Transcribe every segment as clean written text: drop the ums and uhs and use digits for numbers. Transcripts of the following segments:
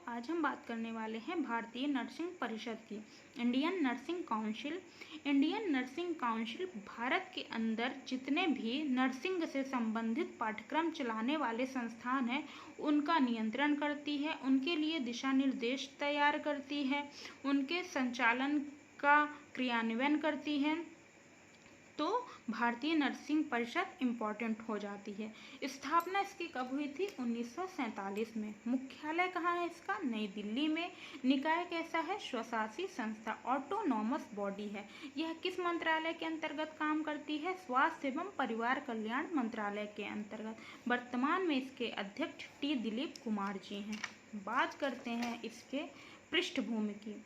आज हम बात करने वाले हैं भारतीय नर्सिंग परिषद की। Indian nursing council. Indian nursing council Bharat के अंदर जितने भी नर्सिंग से संबंधित पाठ्यक्रम चलाने वाले संस्थान हैं उनका नियंत्रण करती है, उनके लिए दिशा निर्देश तैयार करती है, उनके संचालन का क्रियान्वयन करती है। तो भारतीय नर्सिंग परिषद इम्पॉर्टेंट हो जाती है। स्थापना इसकी कब हुई थी? 1947 में। मुख्यालय कहाँ है इसका? नई दिल्ली में। निकाय कैसा है? स्वशासी संस्था, ऑटोनॉमस बॉडी है। यह किस मंत्रालय के अंतर्गत काम करती है? स्वास्थ्य एवं परिवार कल्याण मंत्रालय के अंतर्गत। वर्तमान में इसके अध्यक्ष टी दिलीप कुमार जी हैं। बात करते हैं इसके पृष्ठभूमि की।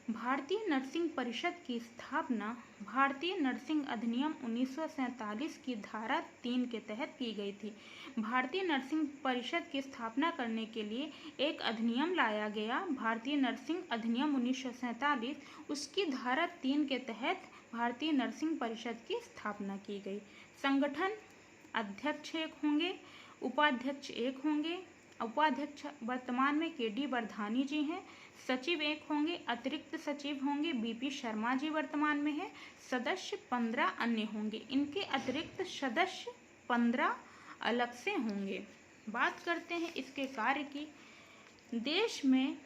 भारतीय नर्सिंग परिषद की स्थापना भारतीय नर्सिंग अधिनियम 1947 की धारा 3 के तहत की गई थी। भारतीय नर्सिंग परिषद की स्थापना करने के लिए एक अधिनियम लाया गया, भारतीय नर्सिंग अधिनियम 1947। उसकी धारा 3 के तहत भारतीय नर्सिंग परिषद की स्थापना की गई। संगठन, अध्यक्ष एक होंगे, उपाध्यक्ष एक होंगे। उपाध्यक्ष वर्तमान में के.डी. वर्धानी जी हैं। सचिव एक होंगे, अतिरिक्त सचिव होंगे, बी.पी. शर्मा जी वर्तमान में हैं। सदस्य 15 अन्य होंगे। इनके अतिरिक्त सदस्य 15 अलग से होंगे। बात करते हैं इसके कार्य की। देश में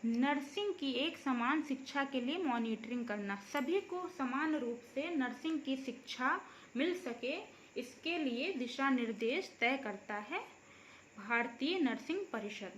नर्सिंग की एक समान शिक्षा के लिए मॉनिटरिंग करना, सभी को समान रूप से नर्सिंग की शिक्षा मिल सके, इसके लिए दिशा निर्देश तय करता है भारतीय नर्सिंग परिषद।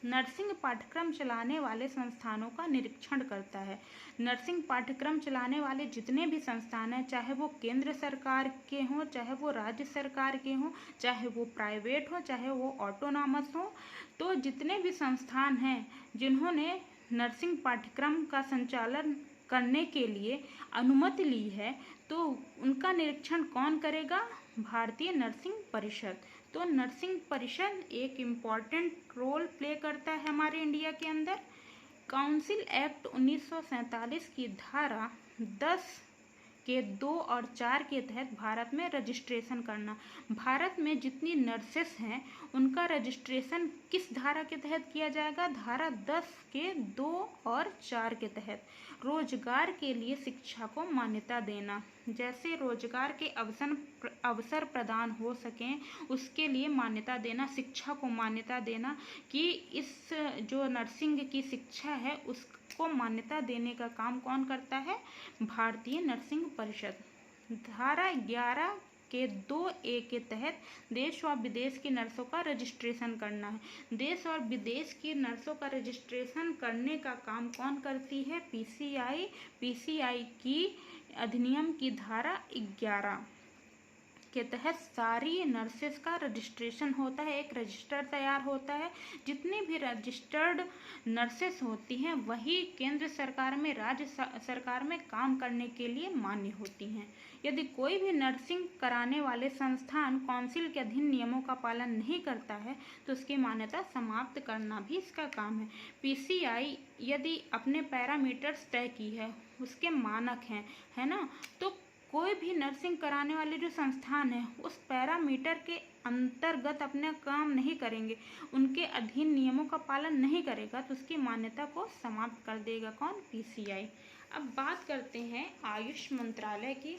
नर्सिंग पाठ्यक्रम चलाने वाले संस्थानों का निरीक्षण करता है। नर्सिंग पाठ्यक्रम चलाने वाले जितने भी संस्थान हैं, चाहे वो केंद्र सरकार के हों, चाहे वो राज्य सरकार के हों, चाहे वो प्राइवेट हो, चाहे वो ऑटोनॉमस हो, तो जितने भी संस्थान हैं जिन्होंने नर्सिंग पाठ्यक्रम का संचालन करने के लिए अनुमति ली है, तो उनका निरीक्षण कौन करेगा? भारतीय नर्सिंग परिषद। तो नर्सिंग परिषद एक इम्पॉर्टेंट रोल प्ले करता है हमारे इंडिया के अंदर। काउंसिल एक्ट 1947 की धारा 10 के 2 और 4 के तहत भारत में रजिस्ट्रेशन करना। भारत में जितनी नर्सेस हैं उनका रजिस्ट्रेशन किस धारा के तहत किया जाएगा? धारा 10 के 2 और 4 के तहत। रोजगार के लिए शिक्षा को मान्यता देना, जैसे रोजगार के अवसर प्रदान हो सकें उसके लिए मान्यता देना, शिक्षा को मान्यता देना कि इस जो नर्सिंग की शिक्षा है उसको मान्यता देने का काम कौन करता है? भारतीय नर्सिंग परिषद। धारा 11 के 2A के तहत देश और विदेश की नर्सों का रजिस्ट्रेशन करना है। देश और विदेश की नर्सों का रजिस्ट्रेशन करने का काम कौन करती है? PCI। PCI की अधिनियम की धारा 11 के तहत सारी नर्सेस का रजिस्ट्रेशन होता है, एक रजिस्टर तैयार होता है। जितनी भी रजिस्टर्ड नर्सेस होती हैं वही केंद्र सरकार में, राज्य सरकार में काम करने के लिए मान्य होती हैं। यदि कोई भी नर्सिंग कराने वाले संस्थान काउंसिल के अधीन नियमों का पालन नहीं करता है तो उसकी मान्यता समाप्त करना भी इसका काम है। PCI यदि अपने पैरामीटर्स तय की है, उसके मानक हैं, है ना, तो कोई भी नर्सिंग कराने वाले जो संस्थान है उस पैरामीटर के अंतर्गत अपना काम नहीं करेंगे, उनके अधीन नियमों का पालन नहीं करेगा तो उसकी मान्यता को समाप्त कर देगा कौन? PCI। अब बात करते हैं आयुष मंत्रालय की।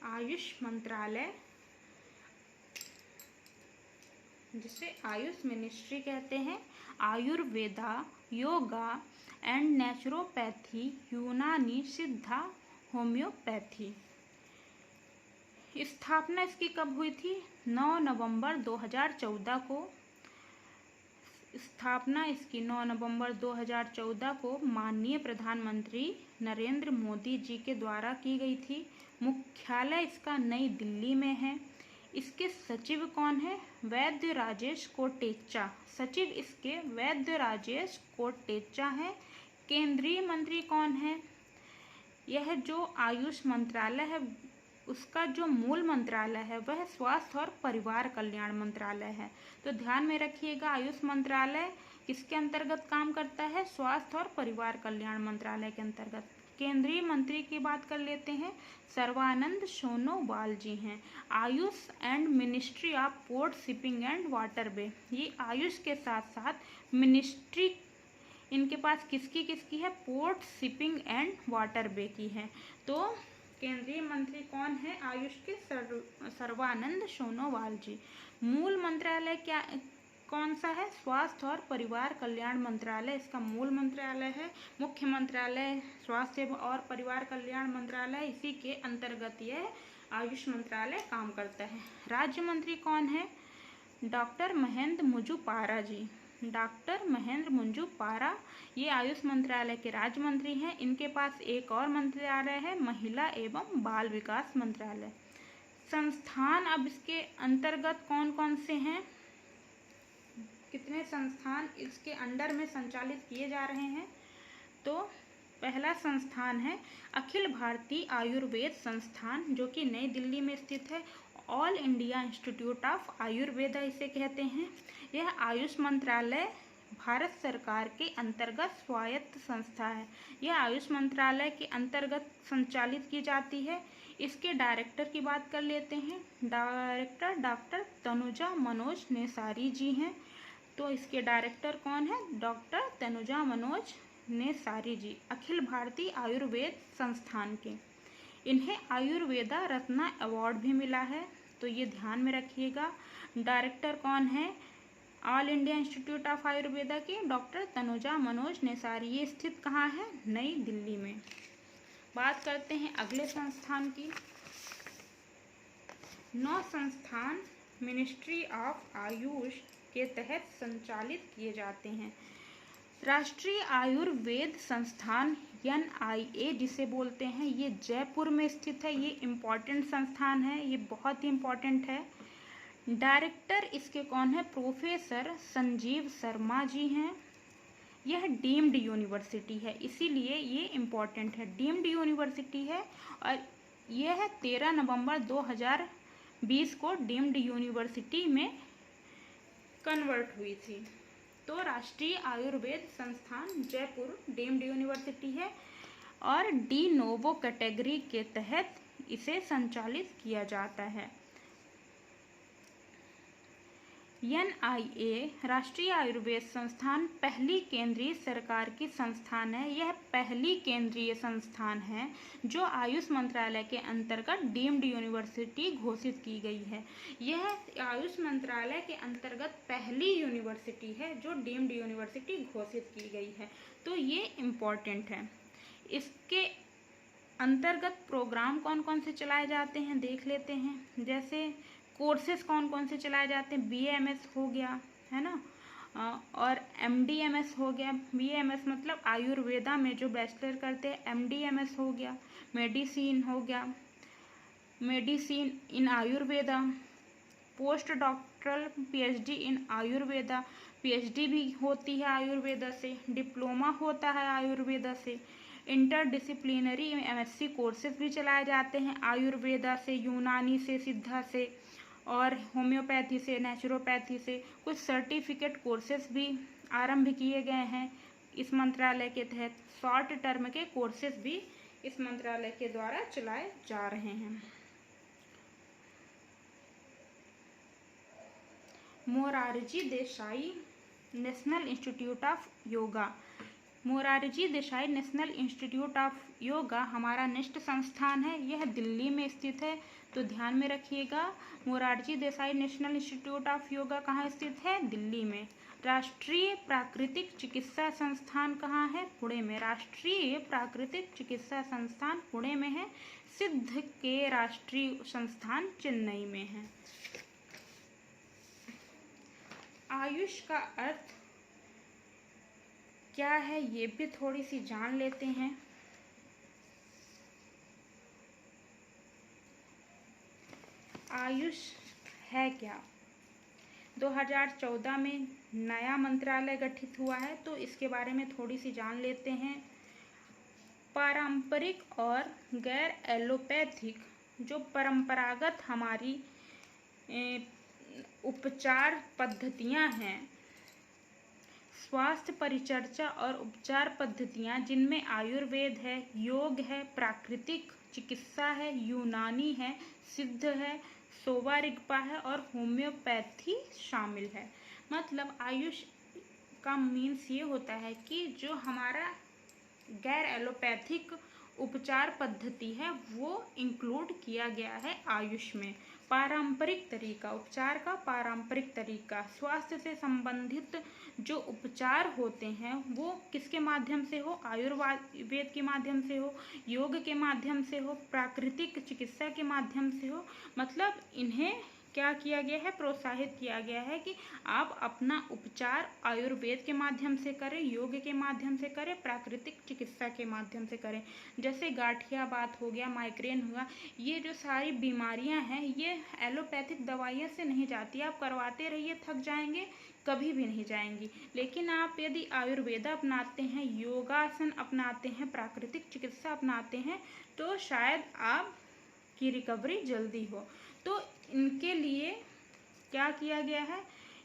आयुष मंत्रालय, जिसे आयुष मिनिस्ट्री कहते हैं, आयुर्वेदा, योगा एंड नेचुरोपैथी, यूनानी, सिद्धा, होम्योपैथी। स्थापना इसकी कब हुई थी? 9 नवंबर 2014 को। स्थापना इसकी 9 नवंबर 2014 को माननीय प्रधानमंत्री नरेंद्र मोदी जी के द्वारा की गई थी। मुख्यालय इसका नई दिल्ली में है। इसके सचिव कौन है? वैद्य राजेश कोटेचा। सचिव इसके वैद्य राजेश कोटेचा है। केंद्रीय मंत्री कौन है? यह जो आयुष मंत्रालय है उसका जो मूल मंत्रालय है वह स्वास्थ्य और परिवार कल्याण मंत्रालय है। तो ध्यान में रखिएगा, आयुष मंत्रालय किसके अंतर्गत काम करता है? स्वास्थ्य और परिवार कल्याण मंत्रालय के अंतर्गत। केंद्रीय मंत्री की बात कर लेते हैं, सर्बानंद सोनोवाल जी हैं। Ayush and ministry of port shipping and waterway, ये आयुष के साथ साथ मिनिस्ट्री इनके पास किसकी किसकी है, पोर्ट शिपिंग एंड वाटरवे की है। तो केंद्रीय मंत्री कौन है आयुष के, सर्बानंद सोनोवाल जी। मूल मंत्रालय क्या कौन सा है, स्वास्थ्य और परिवार कल्याण मंत्रालय इसका मूल मंत्रालय है। मुख्य मंत्रालय स्वास्थ्य और परिवार कल्याण मंत्रालय, इसी के अंतर्गत यह आयुष मंत्रालय काम करता है। राज्य मंत्री कौन है, डॉक्टर महेंद्र मुजुपारा जी। डॉक्टर महेंद्र मुजुपारा ये आयुष मंत्रालय के राज्य मंत्री हैं। इनके पास एक और मंत्रालय है, महिला एवं बाल विकास मंत्रालय। संस्थान अब इसके अंतर्गत कौन कौन से हैं, कितने संस्थान इसके अंडर में संचालित किए जा रहे हैं, तो पहला संस्थान है अखिल भारतीय आयुर्वेद संस्थान, जो कि नई दिल्ली में स्थित है। All India institute of Ayurveda इसे कहते हैं। यह आयुष मंत्रालय भारत सरकार के अंतर्गत स्वायत्त संस्था है। यह आयुष मंत्रालय के अंतर्गत संचालित की जाती है। इसके डायरेक्टर की बात कर लेते हैं। डायरेक्टर डॉक्टर तनुजा मनोज नेसारी जी हैं। तो इसके डायरेक्टर कौन है, डॉक्टर तनुजा मनोज नेसारी जी, अखिल भारतीय आयुर्वेद संस्थान के। इन्हें आयुर्वेदा रत्ना अवार्ड भी मिला है, तो ये ध्यान में रखिएगा। डायरेक्टर कौन है, all India institute of Ayurveda के डॉक्टर तनुजा मनोज नेसारी। ये स्थित कहाँ है, नई दिल्ली में। बात करते हैं अगले संस्थान की। 9 संस्थान मिनिस्ट्री ऑफ आयुष के तहत संचालित किए जाते हैं। राष्ट्रीय आयुर्वेद संस्थान NIA जिसे बोलते हैं, ये जयपुर में स्थित है। ये इम्पॉर्टेंट संस्थान है, ये बहुत ही इम्पॉर्टेंट है। डायरेक्टर इसके कौन है, प्रोफेसर संजीव शर्मा जी हैं। यह डीम्ड यूनिवर्सिटी है, इसीलिए ये इम्पॉर्टेंट है। डीम्ड यूनिवर्सिटी है और यह 13 नवंबर 2020 को डीम्ड यूनिवर्सिटी में कन्वर्ट हुई थी। तो राष्ट्रीय आयुर्वेद संस्थान जयपुर डीम्ड यूनिवर्सिटी है और डी नोवो कैटेगरी के तहत इसे संचालित किया जाता है। NIA राष्ट्रीय आयुर्वेद संस्थान पहली केंद्रीय सरकार की संस्थान है। यह पहली केंद्रीय संस्थान है जो आयुष मंत्रालय के अंतर्गत डीम्ड यूनिवर्सिटी घोषित की गई है। यह आयुष मंत्रालय के अंतर्गत पहली यूनिवर्सिटी है जो डीम्ड यूनिवर्सिटी घोषित की गई है, तो ये इम्पॉर्टेंट है। इसके अंतर्गत प्रोग्राम कौन कौन से चलाए जाते हैं देख लेते हैं। जैसे कोर्सेज कौन कौन से चलाए जाते हैं, BAMS हो गया है ना, और MDMS हो गया। BAMS मतलब आयुर्वेदा में जो बैचलर करते हैं, MDMS हो गया, मेडिसिन हो गया, medicine in Ayurveda, post doctoral PhD in Ayurveda, PhD भी होती है आयुर्वेदा से, डिप्लोमा होता है आयुर्वेदा से। इंटरडिसिप्लिनरी MSc कोर्सेज भी चलाए जाते हैं आयुर्वेदा से, यूनानी से, सिद्धा से और होम्योपैथी से, नेचुरोपैथी से। कुछ सर्टिफिकेट कोर्सेज भी आरंभ किए गए हैं इस मंत्रालय के तहत। शॉर्ट टर्म के कोर्सेज भी इस मंत्रालय के द्वारा चलाए जा रहे हैं। Morarji Desai national institute of yoga. Morarji Desai national institute of yoga हमारा नेक्स्ट संस्थान है। यह दिल्ली में स्थित है, तो ध्यान में रखिएगा। Morarji Desai national institute of yoga कहाँ स्थित है, दिल्ली में। राष्ट्रीय प्राकृतिक चिकित्सा संस्थान कहाँ है, पुणे में। राष्ट्रीय प्राकृतिक चिकित्सा संस्थान पुणे में है। सिद्ध के राष्ट्रीय संस्थान चेन्नई में है। आयुष का अर्थ क्या है ये भी थोड़ी सी जान लेते हैं। आयुष है क्या, 2014 में नया मंत्रालय गठित हुआ है, तो इसके बारे में थोड़ी सी जान लेते हैं। पारंपरिक और गैर एलोपैथिक जो परंपरागत हमारी उपचार पद्धतियां हैं, स्वास्थ्य परिचर्चा और उपचार पद्धतियाँ जिनमें आयुर्वेद है, योग है, प्राकृतिक चिकित्सा है, यूनानी है, सिद्ध है, सोवा रिगपा है और होम्योपैथी शामिल है। मतलब आयुष का मीन्स ये होता है कि जो हमारा गैर एलोपैथिक उपचार पद्धति है वो इंक्लूड किया गया है आयुष में। पारंपरिक तरीका, उपचार का पारंपरिक तरीका, स्वास्थ्य से संबंधित जो उपचार होते हैं वो किसके माध्यम से हो, आयुर्वेद के माध्यम से हो, योग के माध्यम से हो, प्राकृतिक चिकित्सा के माध्यम से हो। मतलब इन्हें क्या किया गया है, प्रोत्साहित किया गया है कि आप अपना उपचार आयुर्वेद के माध्यम से करें, योग के माध्यम से करें, प्राकृतिक चिकित्सा के माध्यम से करें। जैसे गांठियाबात हो गया, माइग्रेन हुआ, ये जो सारी बीमारियां हैं ये एलोपैथिक दवाइयों से नहीं जाती। आप करवाते रहिए, थक जाएंगे, कभी भी नहीं जाएंगी। लेकिन आप यदि आयुर्वेदा अपनाते हैं, योगासन अपनाते हैं, प्राकृतिक चिकित्सा अपनाते हैं तो शायद आपकी रिकवरी जल्दी हो। तो इनके लिए क्या किया गया है,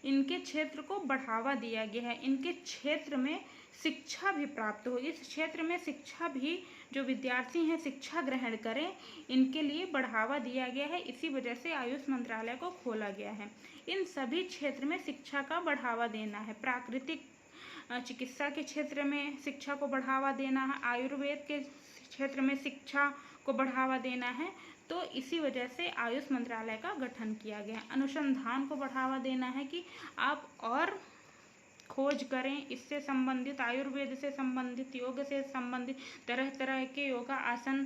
इनके क्षेत्र को बढ़ावा दिया गया है, इनके क्षेत्र में शिक्षा भी प्राप्त हो, इस क्षेत्र में शिक्षा भी जो विद्यार्थी हैं शिक्षा ग्रहण करें, इनके लिए बढ़ावा दिया गया है। इसी वजह से आयुष मंत्रालय को खोला गया है। इन सभी क्षेत्र में शिक्षा का बढ़ावा देना है। प्राकृतिक चिकित्सा के क्षेत्र में शिक्षा को बढ़ावा देना है, आयुर्वेद के क्षेत्र में शिक्षा को बढ़ावा देना है। तो इसी वजह से आयुष मंत्रालय का गठन किया गया। अनुसंधान को बढ़ावा देना है कि आप और खोज करें, इससे संबंधित, आयुर्वेद से संबंधित, योग से संबंधित तरह तरह के योगा आसन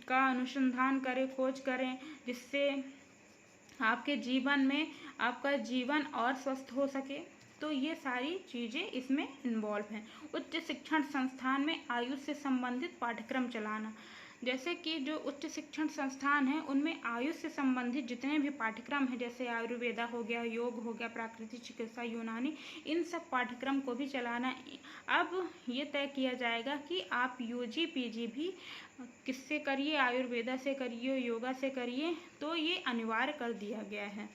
का अनुसंधान करें, खोज करें, जिससे आपके जीवन में आपका जीवन और स्वस्थ हो सके। तो ये सारी चीज़ें इसमें इन्वॉल्व हैं। उच्च शिक्षण संस्थान में आयुष से संबंधित पाठ्यक्रम चलाना, जैसे कि जो उच्च शिक्षण संस्थान हैं उनमें आयुष से संबंधित जितने भी पाठ्यक्रम हैं, जैसे आयुर्वेदा हो गया, योग हो गया, प्राकृतिक चिकित्सा, यूनानी, इन सब पाठ्यक्रम को भी चलाना। अब ये तय किया जाएगा कि आप यूजी पीजी भी किससे करिए, आयुर्वेदा से करिए, योगा से करिए, तो ये अनिवार्य कर दिया गया है।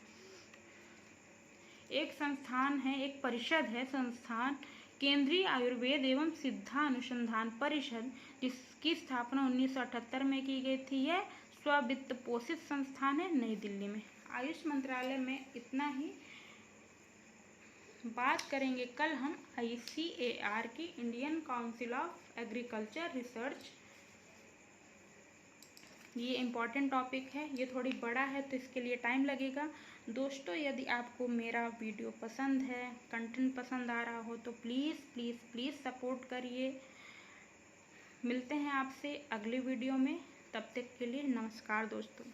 एक संस्थान है, एक परिषद है, संस्थान केंद्रीय आयुर्वेद एवं सिद्धा अनुसंधान परिषद, जिसकी स्थापना 1978 में की गई थी। यह स्ववित्त पोषित संस्थान है, नई दिल्ली में। आयुष मंत्रालय में इतना ही। बात करेंगे कल हम ICAR की, Indian council of agriculture research. ये इम्पॉर्टेंट टॉपिक है, ये थोड़ी बड़ा है तो इसके लिए टाइम लगेगा। दोस्तों, यदि आपको मेरा वीडियो पसंद है, कंटेंट पसंद आ रहा हो तो प्लीज़ प्लीज़ प्लीज़ सपोर्ट करिए। मिलते हैं आपसे अगले वीडियो में, तब तक के लिए नमस्कार दोस्तों।